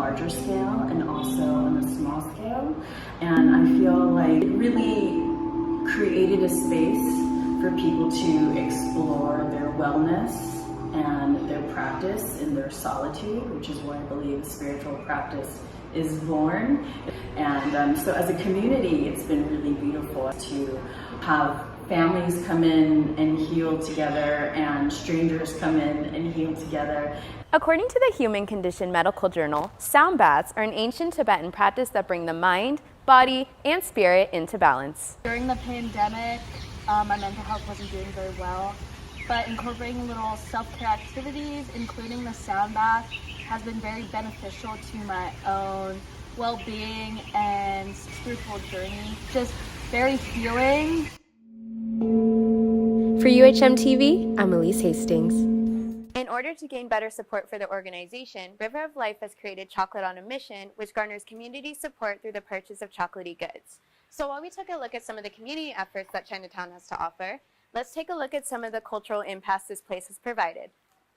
larger scale and also on a small scale. And I feel like it really created a space for people to explore their wellness and their practice in their solitude, which is where I believe spiritual practice is born. And so as a community, it's been really beautiful to have families come in and heal together and strangers come in and heal together. According to the Human Condition Medical Journal, sound baths are an ancient Tibetan practice that bring the mind, body, and spirit into balance. During the pandemic, my mental health wasn't doing very well, but incorporating little self-care activities, including the sound bath, has been very beneficial to my own well-being and spiritual journey. Just very healing. For UHM TV, I'm Elyce Hastings. In order to gain better support for the organization, River of Life has created Chocolate on a Mission, which garners community support through the purchase of chocolatey goods. So while we took a look at some of the community efforts that Chinatown has to offer, let's take a look at some of the cultural impacts this place has provided.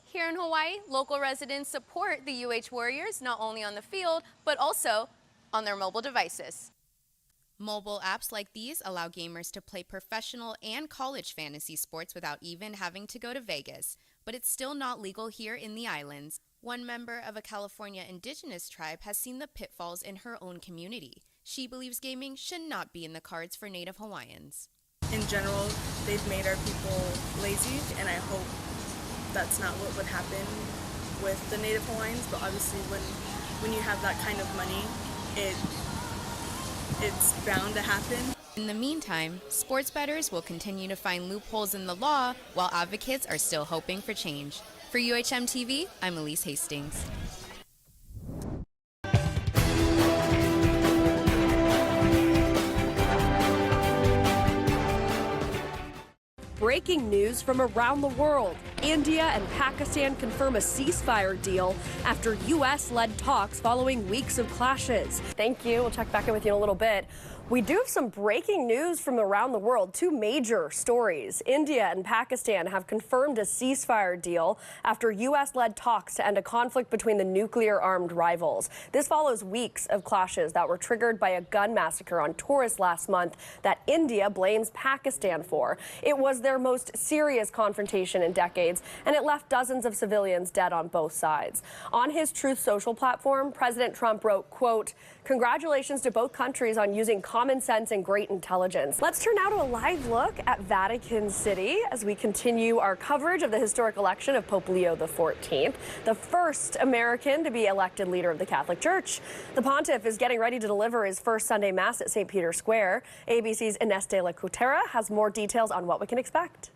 Here in Hawaii, local residents support the UH Warriors not only on the field, but also on their mobile devices. Mobile apps like these allow gamers to play professional and college fantasy sports without even having to go to Vegas. But it's still not legal here in the islands. One member of a California indigenous tribe has seen the pitfalls in her own community. She believes gaming should not be in the cards for Native Hawaiians. In general, they've made our people lazy, and I hope that's not what would happen with the Native Hawaiians, but obviously when you have that kind of money, it's bound to happen. In the meantime, sports bettors will continue to find loopholes in the law, while advocates are still hoping for change. For UHM TV, I'm Elyce Hastings. Breaking news from around the world. India and Pakistan confirm a ceasefire deal after U.S.-led talks following weeks of clashes. Thank you. We'll check back in with you in a little bit. We do have some breaking news from around the world. Two major stories. India and Pakistan have confirmed a ceasefire deal after U.S.-led talks to end a conflict between the nuclear-armed rivals. This follows weeks of clashes that were triggered by a gun massacre on tourists last month that India blames Pakistan for. It was their most serious confrontation in decades, and it left dozens of civilians dead on both sides. On his Truth Social platform, President Trump wrote, quote, "Congratulations to both countries on using common sense and great intelligence." Let's turn now to a live look at Vatican City as we continue our coverage of the historic election of Pope Leo XIV, the first American to be elected leader of the Catholic Church. The pontiff is getting ready to deliver his first Sunday Mass at St. Peter's Square. ABC's Ines de la Cutera has more details on what we can expect.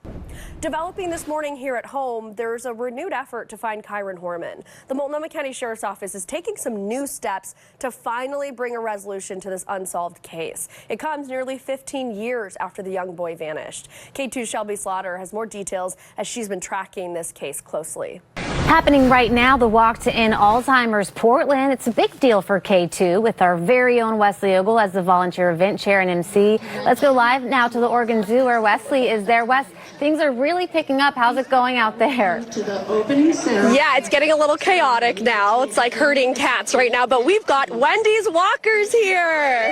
Developing this morning here at home, there's a renewed effort to find Kyron Horman. The Multnomah County Sheriff's Office is taking some new steps to finally bring a resolution to this unsolved case. It comes nearly 15 years after the young boy vanished. K2's Shelby Slaughter has more details as she's been tracking this case closely. Happening right now, the walk to end Alzheimer's Portland. It's a big deal for K2 with our very own Wesley Ogle as the volunteer event chair and MC. Let's go live now to the Oregon Zoo where Wesley is there. Wes, things are really picking up. How's it going out there? Yeah, it's getting a little chaotic now. It's like herding cats right now, but we've got Wendy's Walkers here.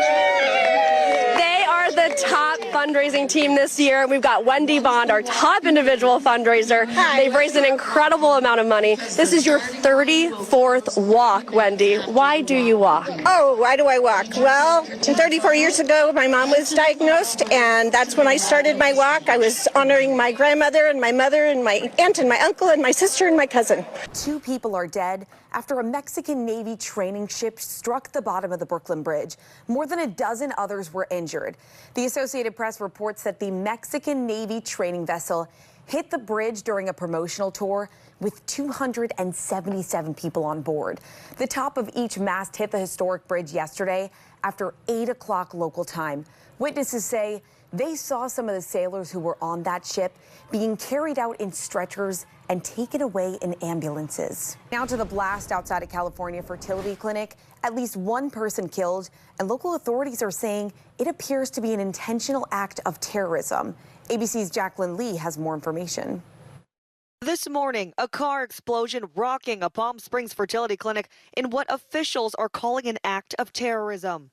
They are the top fundraising team this year. We've got Wendy Bond, our top individual fundraiser. They've raised an incredible amount of money. This is your 34th walk, Wendy. Why do you walk? Oh, why do I walk? Well, 34 years ago, my mom was diagnosed, and that's when I started my walk. I was honoring my grandmother and my mother and my aunt and my uncle and my sister and my cousin. 2 people are dead after a Mexican Navy training ship struck the bottom of the Brooklyn Bridge. More than a dozen others were injured. The Associated Press reports that the Mexican Navy training vessel hit the bridge during a promotional tour with 277 people on board. The top of each mast hit the historic bridge yesterday after 8 o'clock local time. Witnesses say they saw some of the sailors who were on that ship being carried out in stretchers and taken away in ambulances. Now to the blast outside a California fertility clinic. At least 1 person killed, and local authorities are saying it appears to be an intentional act of terrorism. ABC's Jacqueline Lee has more information. This morning, a car explosion rocking a Palm Springs fertility clinic in what officials are calling an act of terrorism.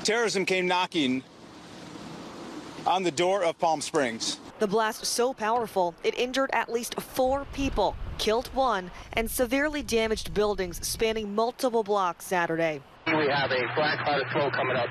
Terrorism came knocking on the door of Palm Springs. The blast so powerful, it injured at least 4 people, killed 1, and severely damaged buildings spanning multiple blocks Saturday. We have a black cloud of smoke coming up.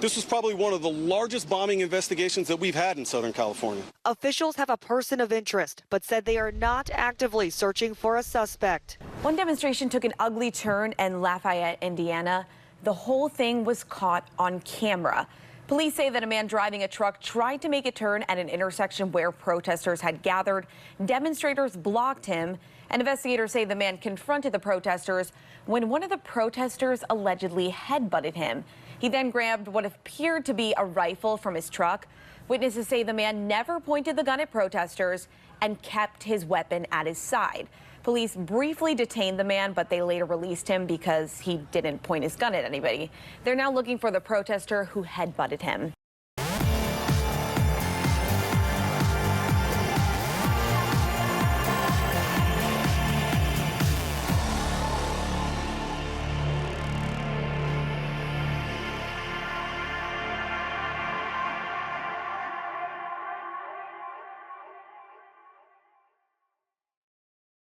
This was probably one of the largest bombing investigations that we've had in Southern California. Officials have a person of interest, but said they are not actively searching for a suspect. One demonstration took an ugly turn in Lafayette, Indiana. The whole thing was caught on camera. Police say that a man driving a truck tried to make a turn at an intersection where protesters had gathered. Demonstrators blocked him, and investigators say the man confronted the protesters when one of the protesters allegedly headbutted him. He then grabbed what appeared to be a rifle from his truck. Witnesses say the man never pointed the gun at protesters and kept his weapon at his side. Police briefly detained the man, but they later released him because he didn't point his gun at anybody. They're now looking for the protester who headbutted him.